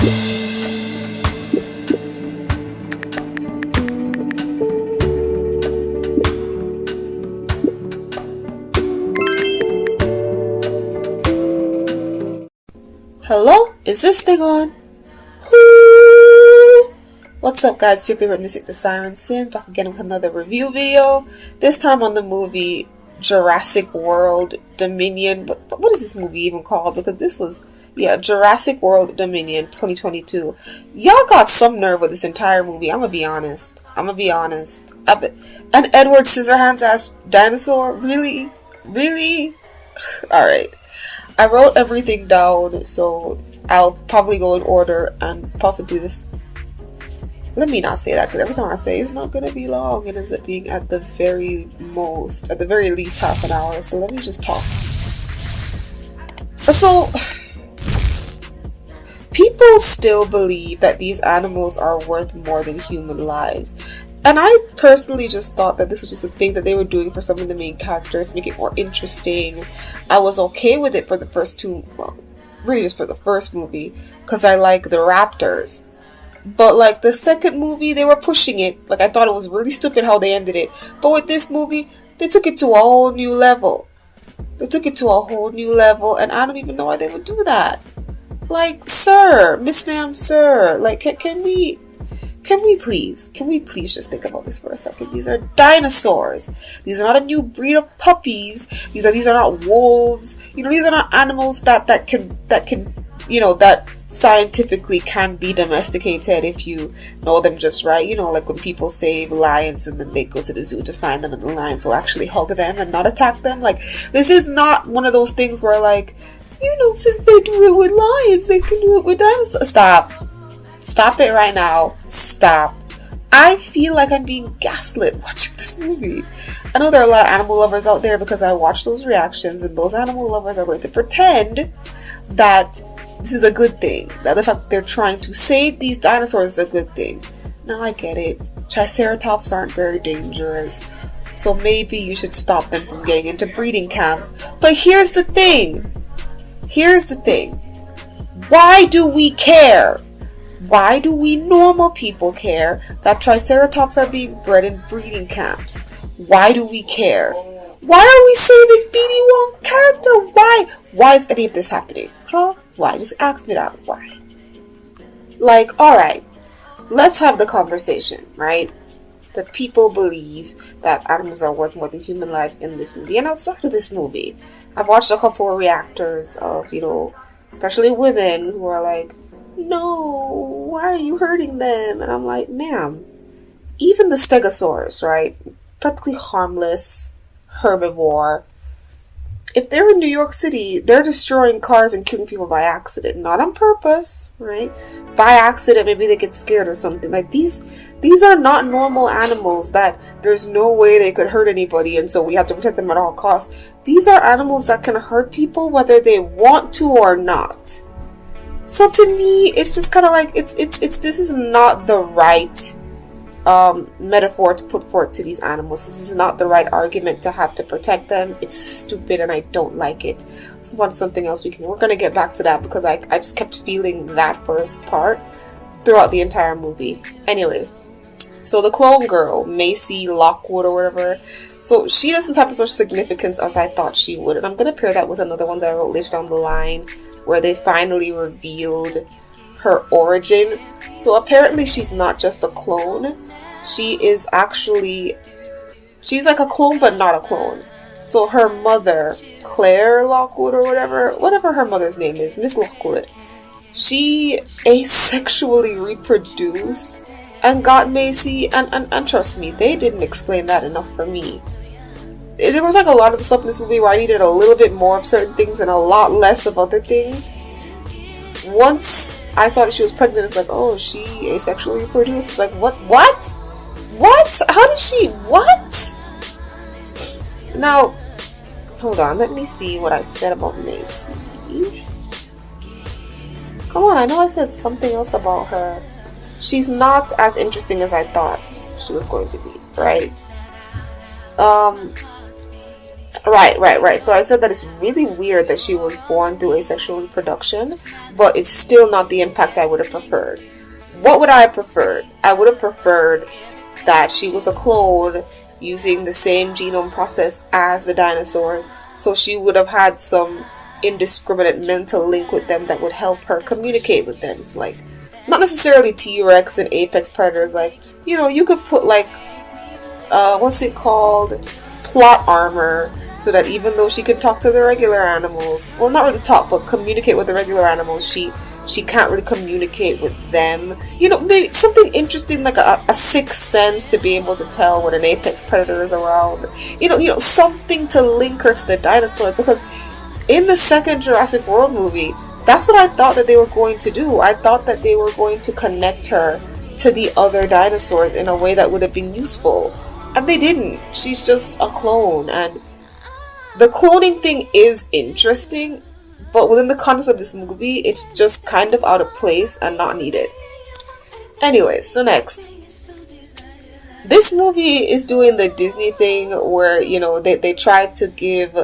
Hello? Is this thing on? Woo! What's up, guys? It's your favorite music, TheSirenSayz, back again with another review video. This time on the movie Jurassic World Dominion. But what is this movie even called? Because this was, Jurassic World Dominion 2022. Y'all got some nerve with this entire movie. I'm gonna be honest. And Edward Scissorhands as Dinosaur? Really? Alright. I wrote everything down, so I'll probably go in order and possibly this. Let me not say that, because every time I say it's not going to be long, it ends up being at the very least half an hour. So let me just talk. So, people still believe that these animals are worth more than human lives. And I personally just thought that this was just a thing that they were doing for some of the main characters, make it more interesting. I was okay with it for the first two, really just for the first movie, because I like the raptors. But like the second movie, they were pushing it. Like I thought it was really stupid how they ended it. But with this movie, they took it to a whole new level. And I don't even know why they would do that. Like, sir, Miss Ma'am, sir, like, can we please just think about this for a second? These are dinosaurs. These are not a new breed of puppies. These are not wolves. These are not animals that scientifically can be domesticated if you know them just right. Like when people save lions and then they go to the zoo to find them and the lions will actually hug them and not attack them. Like, this is not one of those things where like, since they do it with lions, they can do it with dinosaurs. Stop it right now. Stop. I feel like I'm being gaslit watching this movie. I know there are a lot of animal lovers out there because I watch those reactions, and those animal lovers are going to pretend that this is a good thing. That the fact that they're trying to save these dinosaurs is a good thing. Now I get it. Triceratops aren't very dangerous, so maybe you should stop them from getting into breeding camps. But here's the thing. Why do we care? Why do we normal people care that Triceratops are being bred in breeding camps? Why do we care? Why are we saving B.D. Wong's character? Why? Why is any of this happening? Huh? Why? Just ask me that. Why? Like, alright, let's have the conversation, right? The people believe that animals are worth more than human lives in this movie and outside of this movie. I've watched a couple of reactors of, especially women who are like, no, why are you hurting them? And I'm like, ma'am, even the stegosaurs, right? Perfectly harmless herbivore. If they're in New York City, they're destroying cars and killing people by accident, not on purpose, right? By accident, maybe they get scared or something. Like these are not normal animals that there's no way they could hurt anybody, and so we have to protect them at all costs. These are animals that can hurt people whether they want to or not. So to me, it's just kind of like, this is not the right metaphor to put forth to these animals. This is not the right argument to have to protect them. It's stupid and I don't like it. Let's move on to something else. We're going to get back to that because I just kept feeling that first part throughout the entire movie. Anyways, so the clone girl, Macy Lockwood or whatever, so she doesn't have as much significance as I thought she would. And I'm going to pair that with another one that I wrote later down the line, where they finally revealed her origin. So apparently she's not just a clone. She's like a clone but not a clone. So her mother, Claire Lockwood or whatever her mother's name is, Miss Lockwood, she asexually reproduced and got Macy, and trust me, they didn't explain that enough for me. There was like a lot of the stuff in this movie where I needed a little bit more of certain things and a lot less of other things. Once I saw that she was pregnant, it's like, oh, she asexually reproduced. It's like, what? How did she? What? Now, hold on. Let me see what I said about Macy. Come on, I know I said something else about her. She's not as interesting as I thought she was going to be, right? Right. So I said that it's really weird that she was born through asexual reproduction, but it's still not the impact I would have preferred. What would I have preferred? I would have preferred that she was a clone using the same genome process as the dinosaurs, so she would have had some indiscriminate mental link with them that would help her communicate with them. So, like, not necessarily T-Rex and apex predators. Like, you could put, like, what's it called? Plot armor, so that even though she could talk to the regular animals, well, not really talk, but communicate with the regular animals, she can't really communicate with them. Maybe something interesting like a sixth sense to be able to tell when an apex predator is around. Something to link her to the dinosaur, because in the second Jurassic World movie, that's what I thought that they were going to do. I thought that they were going to connect her to the other dinosaurs in a way that would have been useful. And they didn't. She's just a clone. And the cloning thing is interesting, but within the context of this movie, it's just kind of out of place and not needed. Anyways, so next. This movie is doing the Disney thing where, they try to give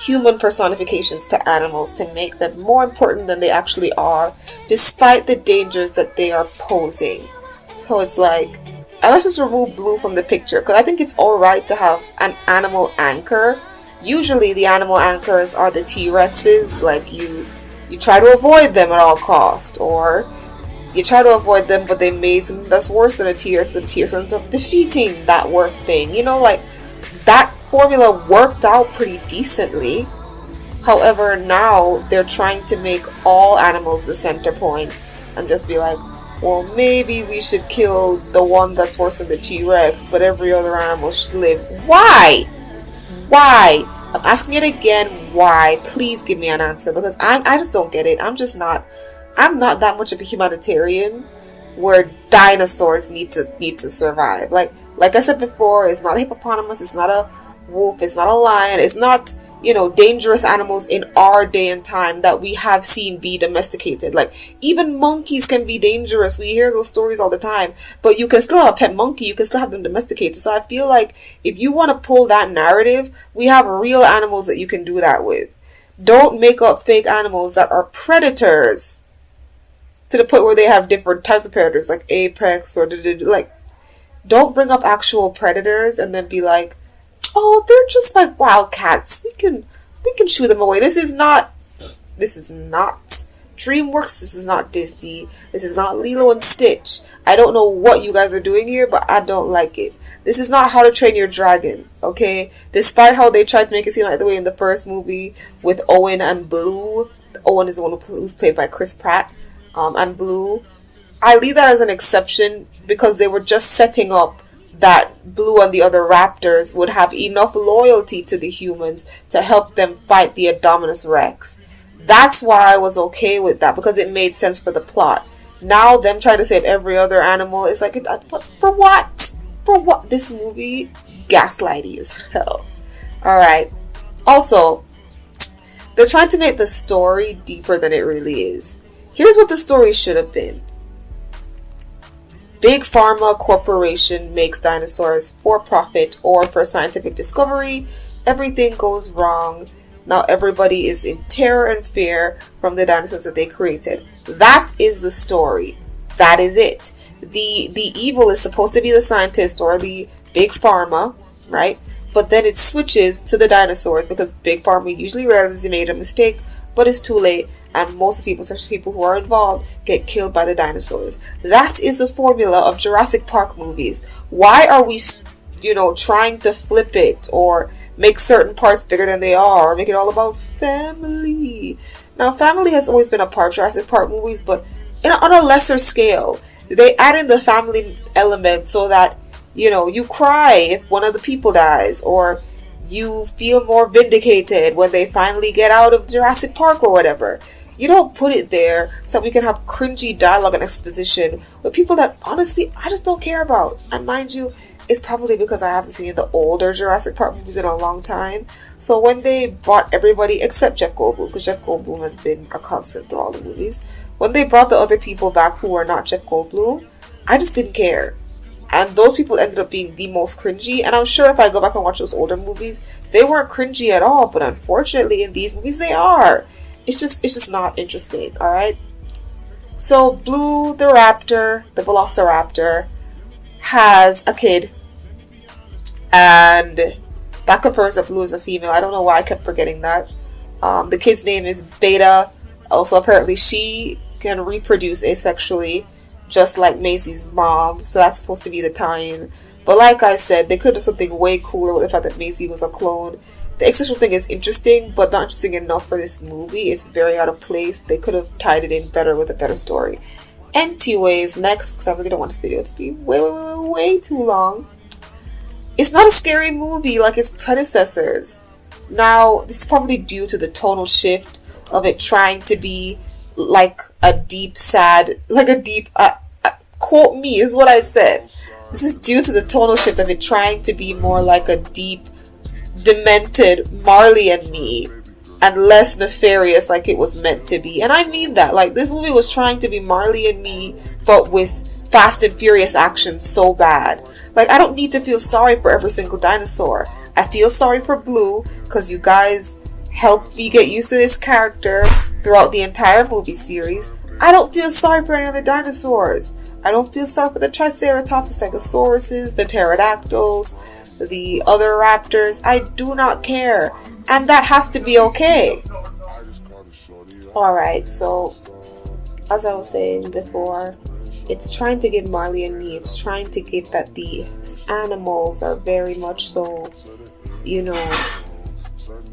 human personifications to animals to make them more important than they actually are, despite the dangers that they are posing. So it's like, and let's just remove Blue from the picture, because I think it's alright to have an animal anchor. Usually the animal anchors are the T-Rexes, like you try to avoid them at all cost, or you try to avoid them but they made something that's worse than a T-Rex, but the T-Rex ends up defeating that worst thing. Like, that formula worked out pretty decently. However, now they're trying to make all animals the center point and just be like, well, maybe we should kill the one that's worse than the T-Rex, but every other animal should live. Why? I'm asking it again, why? Please give me an answer, because I just don't get it. I'm not that much of a humanitarian where dinosaurs need to survive. Like I said before, it's not a hippopotamus, it's not a wolf, it's not a lion, it's not, dangerous animals in our day and time that we have seen be domesticated. Like, even monkeys can be dangerous. We hear those stories all the time. But you can still have a pet monkey, you can still have them domesticated. So I feel like if you want to pull that narrative, we have real animals that you can do that with. Don't make up fake animals that are predators to the point where they have different types of predators, like apex or like, don't bring up actual predators and then be like, oh, they're just like wildcats. We can shoo them away. This is not DreamWorks. This is not Disney. This is not Lilo and Stitch. I don't know what you guys are doing here, but I don't like it. This is not How to Train Your Dragon, okay? Despite how they tried to make it seem like the way in the first movie with Owen and Blue. Owen is the one who's played by Chris Pratt, and Blue. I leave that as an exception because they were just setting up that Blue and the other raptors would have enough loyalty to the humans to help them fight the Indominus Rex. That's why I was okay with that, because it made sense for the plot. Now them trying to save every other animal is like, for what? For what? This movie, gaslighty as hell. Alright. Also, they're trying to make the story deeper than it really is. Here's what the story should have been. Big Pharma Corporation makes dinosaurs for profit or for scientific discovery. Everything goes wrong. Now everybody is in terror and fear from the dinosaurs that they created. That is the story. That is it. The evil is supposed to be the scientist or the Big Pharma, right? But then it switches to the dinosaurs because Big Pharma usually realizes they made a mistake, but it's too late, and most people, especially people who are involved, get killed by the dinosaurs. That is the formula of Jurassic Park movies. Why are we, trying to flip it or make certain parts bigger than they are, or make it all about family? Now, family has always been a part of Jurassic Park movies, but on a lesser scale. They add in the family element so that, you cry if one of the people dies, or you feel more vindicated when they finally get out of Jurassic Park or whatever. You don't put it there so we can have cringy dialogue and exposition with people that, honestly, I just don't care about. And mind you, it's probably because I haven't seen the older Jurassic Park movies in a long time. So when they brought everybody, except Jeff Goldblum, because Jeff Goldblum has been a constant through all the movies, when they brought the other people back who were not Jeff Goldblum, I just didn't care. And those people ended up being the most cringy. And I'm sure if I go back and watch those older movies, they weren't cringy at all. But unfortunately, in these movies, they are. It's just not interesting. All right. So Blue the raptor, the velociraptor, has a kid, and that confirms that Blue is a female. I don't know why I kept forgetting that. The kid's name is Beta. Also, apparently, she can reproduce asexually, just like Maisie's mom. So that's supposed to be the tie-in. But like I said, they could have something way cooler with the fact that Maisie was a clone. The asexual thing is interesting, but not interesting enough for this movie. It's very out of place. They could have tied it in better with a better story. Anyways, next, because I really don't want this video to be way too long. It's not a scary movie like its predecessors. Now, this is probably due to the tonal shift of it trying to be like a deep, sad, like a deep, quote me, is what I said. This is due to the tonal shift of it trying to be more like a deep, demented Marley and Me, and less nefarious like it was meant to be. And I mean that. Like, this movie was trying to be Marley and Me, but with Fast and Furious action so bad. Like, I don't need to feel sorry for every single dinosaur. I feel sorry for Blue, because you guys helped me get used to this character throughout the entire movie series. I don't feel sorry for any of the dinosaurs. I don't feel sorry for the Triceratops, the Stegosauruses, the Pterodactyls, the other raptors. I do not care. And that has to be okay. Alright, so as I was saying before, it's trying to give Marley and Me, it's trying to give that the animals are very much so, you know,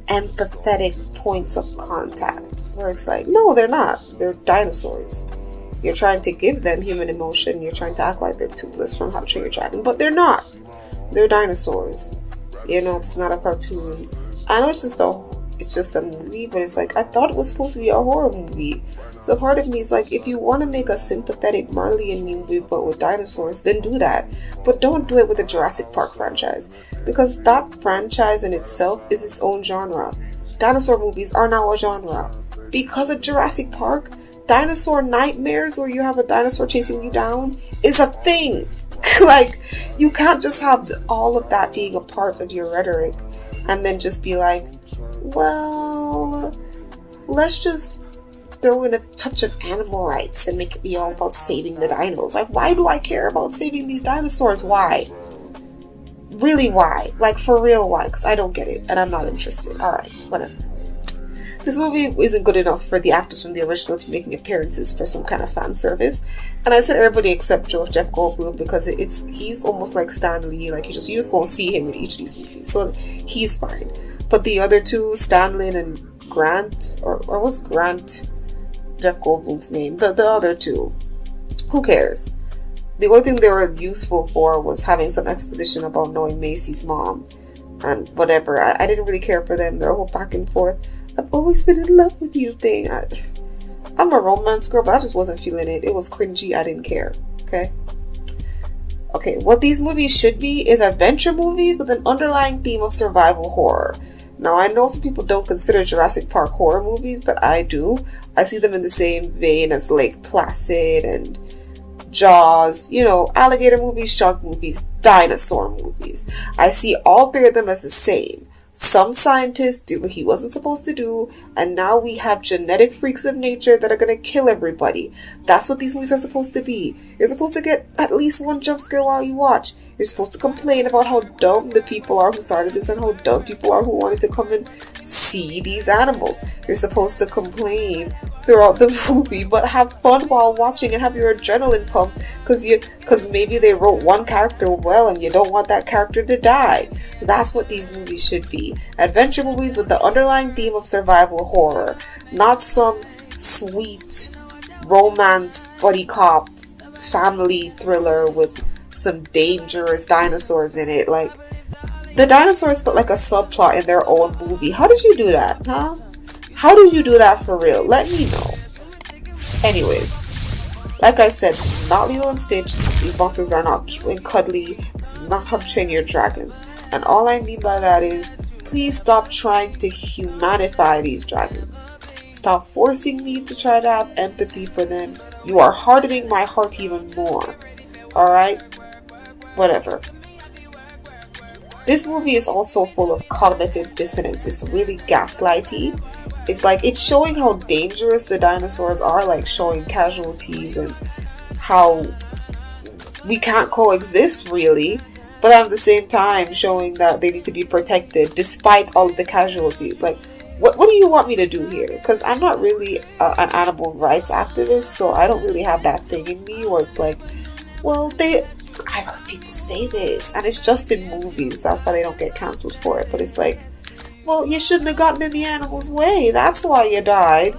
empathetic points of contact. Where it's like, no, they're not. They're dinosaurs. You're trying to give them human emotion. You're trying to act like they're toothless from How to Train Your Dragon. But they're not. They're dinosaurs. You know, it's not a cartoon. I know it's just a movie, but it's like, I thought it was supposed to be a horror movie. So part of me is like, if you want to make a sympathetic Marley and Me movie but with dinosaurs, then do that. But don't do it with the Jurassic Park franchise. Because that franchise in itself is its own genre. Dinosaur movies are now a genre. Because of Jurassic Park, dinosaur nightmares where you have a dinosaur chasing you down is a thing. Like, you can't just have all of that being a part of your rhetoric and then just be like, well, let's just throw in a touch of animal rights and make it be all about saving the dinos. Like, why do I care about saving these dinosaurs? Why? Really, why? Like, for real, why? Because I don't get it and I'm not interested. Alright, whatever. This movie isn't good enough for the actors from the original to be making appearances for some kind of fan service. And I said everybody except Jeff Goldblum, because he's almost like Stan Lee. Like, you just won't see him in each of these movies. So he's fine. But the other two, Stanley and Grant, or was Grant Jeff Goldblum's name? The other two. Who cares? The only thing they were useful for was having some exposition about knowing Maisie's mom. And whatever. I didn't really care for them. Their whole back and forth. I've always been in love with you thing. I'm a romance girl, but I just wasn't feeling it. It was cringy. I didn't care. Okay, what these movies should be is adventure movies with an underlying theme of survival horror. Now, I know some people don't consider Jurassic Park horror movies, but I do. I see them in the same vein as Lake Placid and Jaws, you know, alligator movies, shark movies, dinosaur movies. I see all three of them as the same. Some scientists did what he wasn't supposed to do, and now we have genetic freaks of nature that are going to kill everybody. That's what these movies are supposed to be. You're supposed to get at least one jump scare while you watch. You're supposed to complain about how dumb the people are who started this and how dumb people are who wanted to come and see these animals. You're supposed to complain throughout the movie, but have fun while watching and have your adrenaline pump because maybe they wrote one character well and you don't want that character to die. That's what these movies should be. Adventure movies with the underlying theme of survival horror, not some sweet romance buddy cop family thriller with some dangerous dinosaurs in it. Like, the dinosaurs put like a subplot in their own movie. How did you do that, huh? How did you do that for real? Let me know. Anyways, like I said, this is not Lilo and Stitch. These monsters are not cute and cuddly. This is not How to Train Your Dragons. And all I mean by that is, please stop trying to humanify these dragons. Stop forcing me to try to have empathy for them. You are hardening my heart even more. Alright? Whatever. This movie is also full of cognitive dissonance. It's really gaslighty. It's like, it's showing how dangerous the dinosaurs are, like showing casualties and how we can't coexist really, but at the same time showing that they need to be protected despite all of the casualties. Like, what do you want me to do here? Because I'm not really an animal rights activist, so I don't really have that thing in me where it's like, well, I've heard people say this, and it's just in movies, that's why they don't get cancelled for it. But it's like, well, you shouldn't have gotten in the animal's way, that's why you died.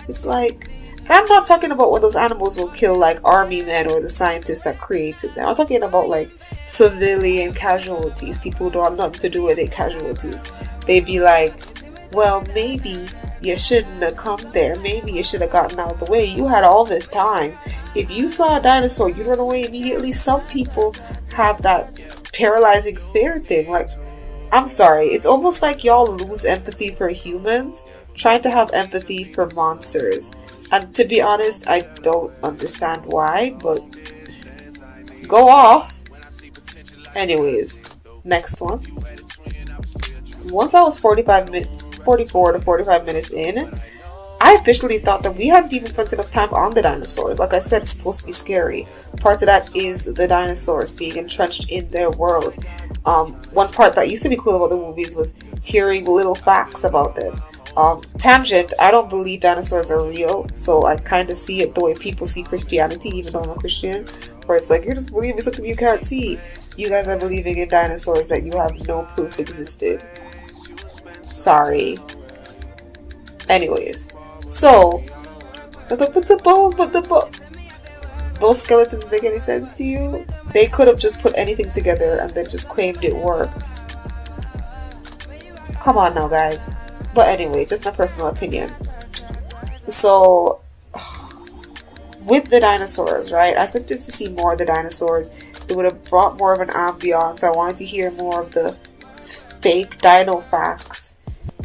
It's like, I'm not talking about when those animals will kill like army men or the scientists that created them. I'm talking about like civilian casualties, people who don't have nothing to do with it, casualties. They'd be like, well, maybe you shouldn't have come there. Maybe you should have gotten out of the way. You had all this time. If you saw a dinosaur, you'd run away immediately. Some people have that paralyzing fear thing. Like, I'm sorry. It's almost like y'all lose empathy for humans, trying to have empathy for monsters. And to be honest, I don't understand why, but go off. Anyways, next one. Once I was 44 to 45 minutes in, I officially thought that we hadn't even spent enough time on the dinosaurs. Like I said, it's supposed to be scary. Part of that is the dinosaurs being entrenched in their world. One part that used to be cool about the movies was hearing little facts about them. Tangent, I don't believe dinosaurs are real, so I kind of see it the way people see Christianity, even though I'm a Christian, where it's like, you're just believing something you can't see. You guys are believing in dinosaurs that you have no proof existed. Sorry. Anyways, so those skeletons make any sense to you? They could have just put anything together and then just claimed it worked. Come on now, guys. But anyway, just my personal opinion. So, with the dinosaurs, right? I expected to see more of the dinosaurs. It would have brought more of an ambiance. I wanted to hear more of the fake dino facts.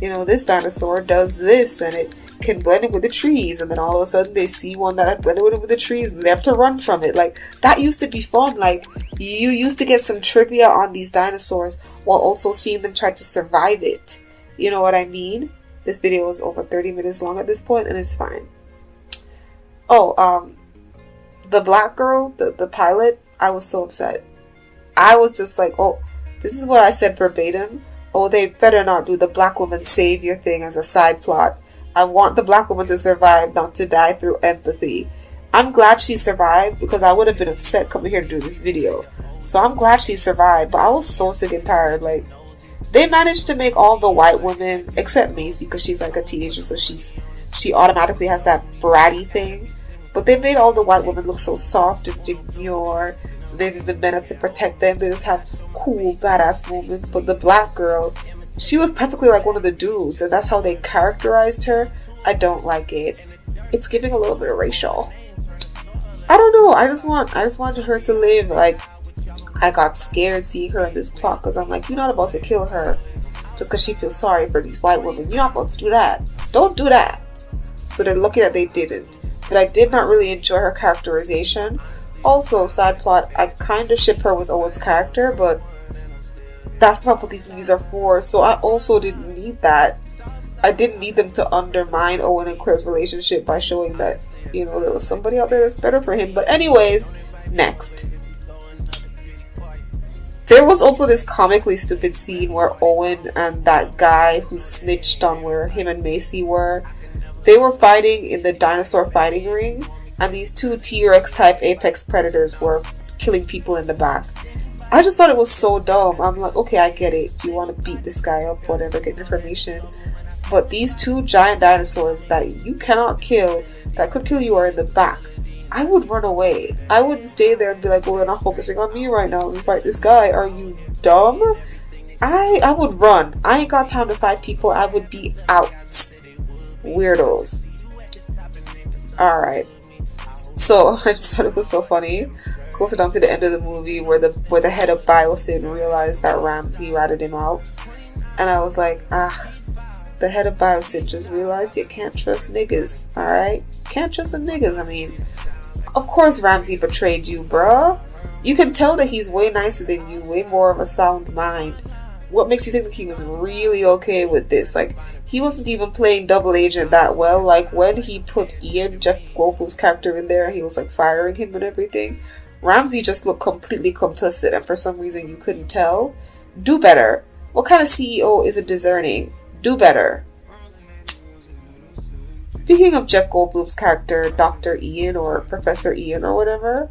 You know, this dinosaur does this and it can blend in with the trees. And then all of a sudden they see one that had blended in with the trees and they have to run from it. Like, that used to be fun. Like, you used to get some trivia on these dinosaurs while also seeing them try to survive it. You know what I mean? This video is over 30 minutes long at this point, and it's fine. Oh, the black girl, the pilot, I was so upset. I was just like, oh, this is what I said verbatim. Oh, they better not do the black woman savior thing as a side plot. I want the black woman to survive, not to die through empathy. I'm glad she survived, because I would have been upset coming here to do this video. So I'm glad she survived, but I was so sick and tired, like, they managed to make all the white women, except Macy, because she's like a teenager, so she automatically has that bratty thing. But they made all the white women look so soft and demure. They need the men to protect them. They just have cool, badass moments. But the black girl, she was practically like one of the dudes, and that's how they characterized her. I don't like it. It's giving a little bit of racial. I don't know. I just wanted her to live. Like, I got scared seeing her in this plot, because I'm like, you're not about to kill her just because she feels sorry for these white women. You're not about to do that. Don't do that. So they're lucky that they didn't. But I did not really enjoy her characterization. Also, side plot, I kind of ship her with Owen's character, but that's not what these movies are for. So I also didn't need that. I didn't need them to undermine Owen and Claire's relationship by showing that, you know, there was somebody out there that's better for him. But anyways, next. There was also this comically stupid scene where Owen and that guy who snitched on where him and Macy were, they were fighting in the dinosaur fighting ring, and these two T-Rex type apex predators were killing people in the back. I just thought it was so dumb. I'm like, okay, I get it. You want to beat this guy up, whatever, get information. But these two giant dinosaurs that you cannot kill, that could kill you, are in the back. I would run away. I wouldn't stay there and be like, well, they're not focusing on me right now. Let me fight this guy. Are you dumb? I would run. I ain't got time to fight people. I would be out. Weirdos. Alright. So, I just thought it was so funny. Closer down to the end of the movie where the head of Biosyn realized that Ramsey ratted him out. And I was like, the head of Biosyn just realized you can't trust niggas. Alright? Can't trust some niggas. I mean, of course Ramsey betrayed you, bruh. You can tell that he's way nicer than you, way more of a sound mind. What makes you think that he was really okay with this? Like, he wasn't even playing double agent that well. Like, when he put Ian, Jeff Goldblum's character, in there, he was like firing him and everything. Ramsey just looked completely complicit, and for some reason you couldn't tell. Do better. What kind of CEO isn't discerning? Do better. Speaking of Jeff Goldblum's character, Dr. Ian or Professor Ian or whatever,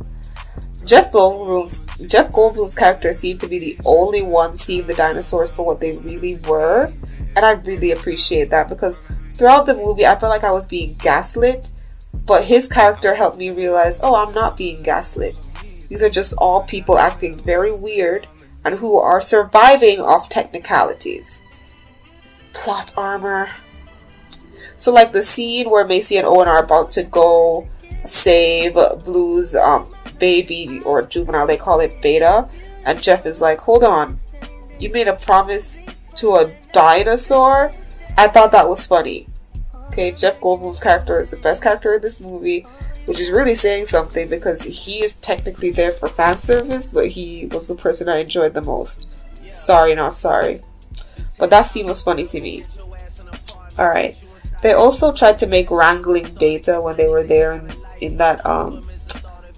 Jeff Goldblum's character seemed to be the only one seeing the dinosaurs for what they really were, and I really appreciate that, because throughout the movie I felt like I was being gaslit, but his character helped me realize, oh, I'm not being gaslit. These are just all people acting very weird and who are surviving off technicalities. Plot armor. So like the scene where Macy and Owen are about to go save Blue's baby, or juvenile, they call it Beta, and Jeff is like, hold on, you made a promise to a dinosaur? I thought that was funny. Okay, Jeff Goldblum's character is the best character in this movie, which is really saying something, because he is technically there for fan service, but he was the person I enjoyed the most. Sorry, not sorry. But that scene was funny to me. Alright. They also tried to make wrangling Beta when they were there in that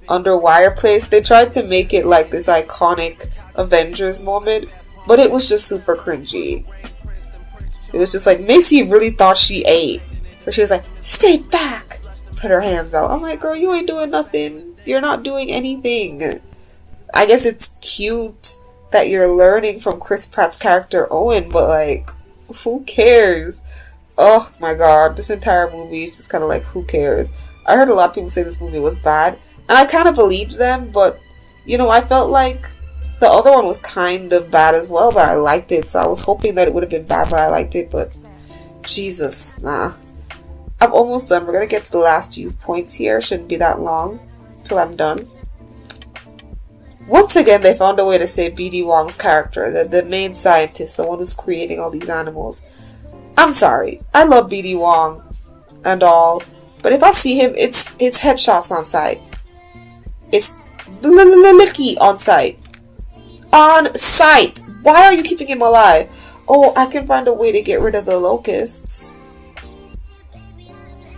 underwire place. They tried to make it like this iconic Avengers moment, but it was just super cringy. It was just like, Macy really thought she ate. But she was like, stay back! Put her hands out. I'm like, girl, you ain't doing nothing. You're not doing anything. I guess it's cute that you're learning from Chris Pratt's character Owen, but like, who cares? Oh my god, this entire movie is just kind of like, who cares? I heard a lot of people say this movie was bad, and I kind of believed them, but, you know, I felt like the other one was kind of bad as well, but I liked it, so I was hoping that it would have been bad, but I liked it, but Jesus, nah. I'm almost done. We're going to get to the last few points here. Shouldn't be that long till I'm done. Once again, they found a way to say B.D. Wong's character, the main scientist, the one who's creating all these animals. I'm sorry. I love B.D. Wong and all, but if I see him, it's headshots on sight. It's licky on sight. On sight! Why are you keeping him alive? Oh, I can find a way to get rid of the locusts.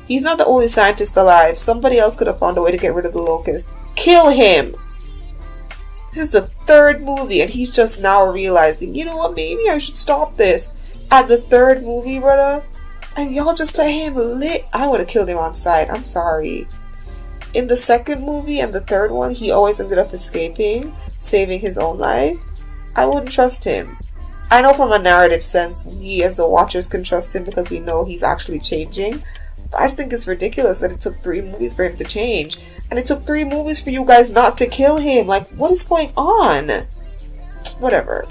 He's not the only scientist alive. Somebody else could have found a way to get rid of the locust. Kill him! This is the third movie, and he's just now realizing, you know what, maybe I should stop this. At the third movie, brother, and y'all just let him lit. I would have killed him on sight. I'm sorry. In the second movie and the third one, he always ended up escaping, saving his own life. I wouldn't trust him. I know from a narrative sense, we as the watchers can trust him because we know he's actually changing. But I just think it's ridiculous that it took 3 movies for him to change. And it took 3 movies for you guys not to kill him. Like, what is going on? Whatever.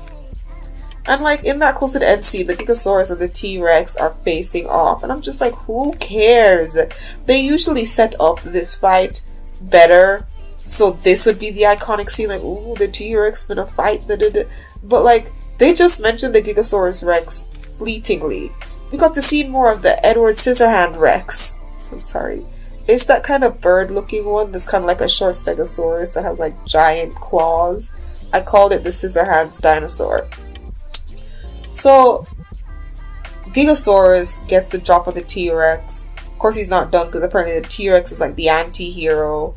And like, in that close to the end scene, the Gigasaurus and the T-Rex are facing off. And I'm just like, who cares? They usually set up this fight better. So this would be the iconic scene. Like, ooh, the T-Rex gonna fight. But like, they just mentioned the Gigasaurus Rex fleetingly. We got to see more of the Edward Scissorhand Rex. I'm sorry. It's that kind of bird-looking one that's kind of like a short stegosaurus that has like giant claws. I called it the Scissorhands dinosaur. So, Gigasaurus gets the drop on the T-Rex. Of course, he's not done because apparently the T-Rex is like the anti-hero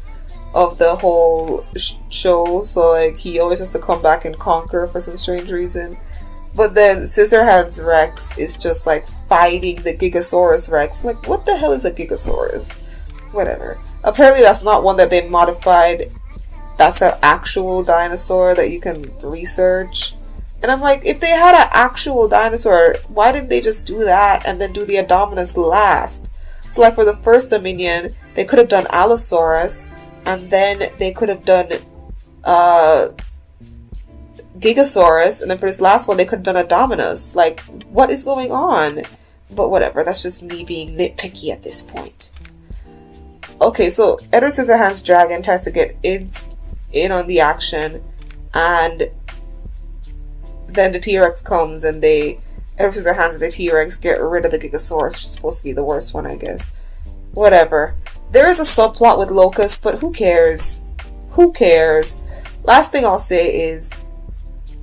of the whole show. So, like, he always has to come back and conquer for some strange reason. But then Scissorhands Rex is just like fighting the Gigasaurus Rex. Like, what the hell is a Gigasaurus? Whatever. Apparently that's not one that they modified. That's an actual dinosaur that you can research. And I'm like, if they had an actual dinosaur, why didn't they just do that and then do the Indominus last? So like for the first Dominion, they could have done Allosaurus, and then they could have done Gigasaurus, and then for this last one they could have done Indominus. Like, what is going on? But whatever, that's just me being nitpicky at this point. Okay, so Edward Scissorhands Dragon tries to get in on the action, and then the T-Rex comes, and Edward Scissorhands and the T-Rex get rid of the Gigasaurus, which is supposed to be the worst one, I guess. Whatever. There is a subplot with Locust, but who cares? Who cares? last thing I'll say is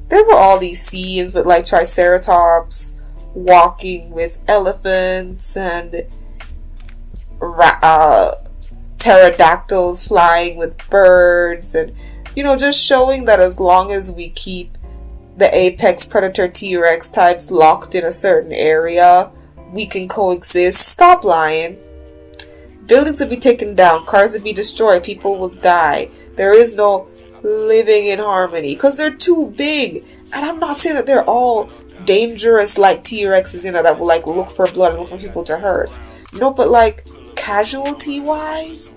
there were all these scenes with like Triceratops walking with elephants and pterodactyls flying with birds, and just showing that as long as we keep the apex predator T-Rex types locked in a certain area, we can coexist. Stop lying. Buildings will be taken down, cars will be destroyed, people will die. There is no living in harmony because they're too big. And I'm not saying that they're all dangerous like T-Rexes, that will like look for blood and look for people to hurt. No, but like casualty-wise,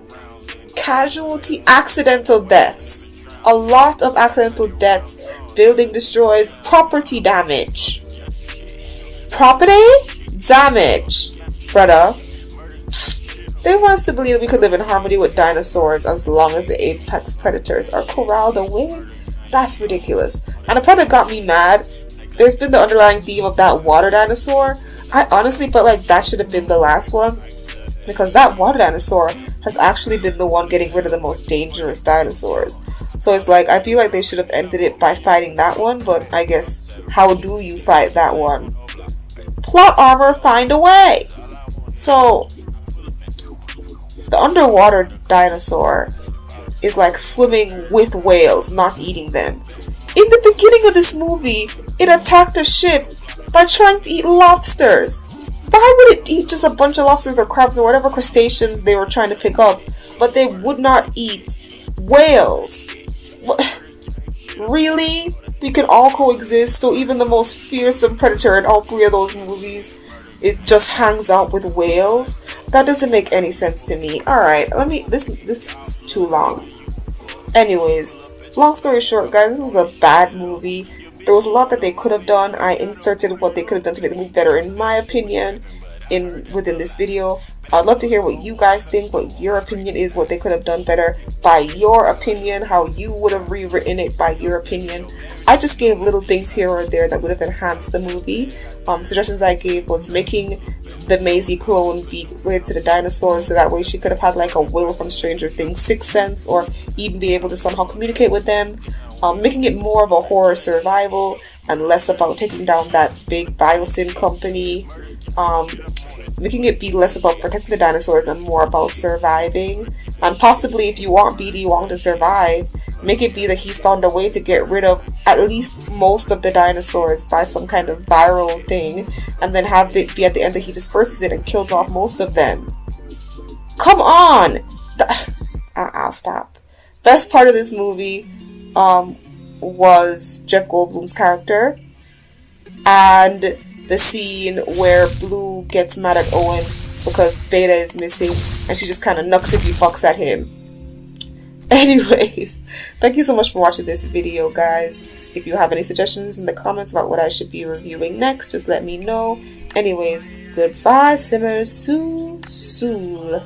accidental deaths. A lot of accidental deaths, building destroyed, property damage. Property damage, brother. They want us to believe that we could live in harmony with dinosaurs as long as the apex predators are corralled away. That's ridiculous. And the part that got me mad, there's been the underlying theme of that water dinosaur. I honestly felt like that should have been the last one, because that water dinosaur has actually been the one getting rid of the most dangerous dinosaurs. So it's like, I feel like they should have ended it by fighting that one, but I guess, how do you fight that one? Plot armor, find a way! So, the underwater dinosaur is like swimming with whales, not eating them. In the beginning of this movie, it attacked a ship by trying to eat lobsters. Why would it eat just a bunch of lobsters or crabs or whatever crustaceans they were trying to pick up, but they would not eat whales? What? Really? We can all coexist, so even the most fearsome predator in all three of those movies, it just hangs out with whales? That doesn't make any sense to me. Alright, this is too long. Anyways, long story short, guys, this was a bad movie. There was a lot that they could have done. I inserted what they could have done to make the movie better, in my opinion, within this video. I'd love to hear what you guys think, what your opinion is, what they could have done better by your opinion, how you would have rewritten it by your opinion. I just gave little things here or there that would have enhanced the movie. Suggestions I gave was making the Maisie clone be related to the dinosaurs, so that way she could have had like a Will from Stranger Things 6th sense, or even be able to somehow communicate with them. Making it more of a horror survival and less about taking down that big biosyn company. Making it be less about protecting the dinosaurs and more about surviving. And possibly, if you want BD Wong to survive, make it be that he's found a way to get rid of at least most of the dinosaurs by some kind of viral thing, and then have it be at the end that he disperses it and kills off most of them. Come on! I'll stop. Best part of this movie was Jeff Goldblum's character, and the scene where Blue gets mad at Owen because Beta is missing, and she just kind of knucks if he fucks at him. Anyways, thank you so much for watching this video, guys. If you have any suggestions in the comments about what I should be reviewing next, just let me know. Anyways, goodbye, Simmies. Sool.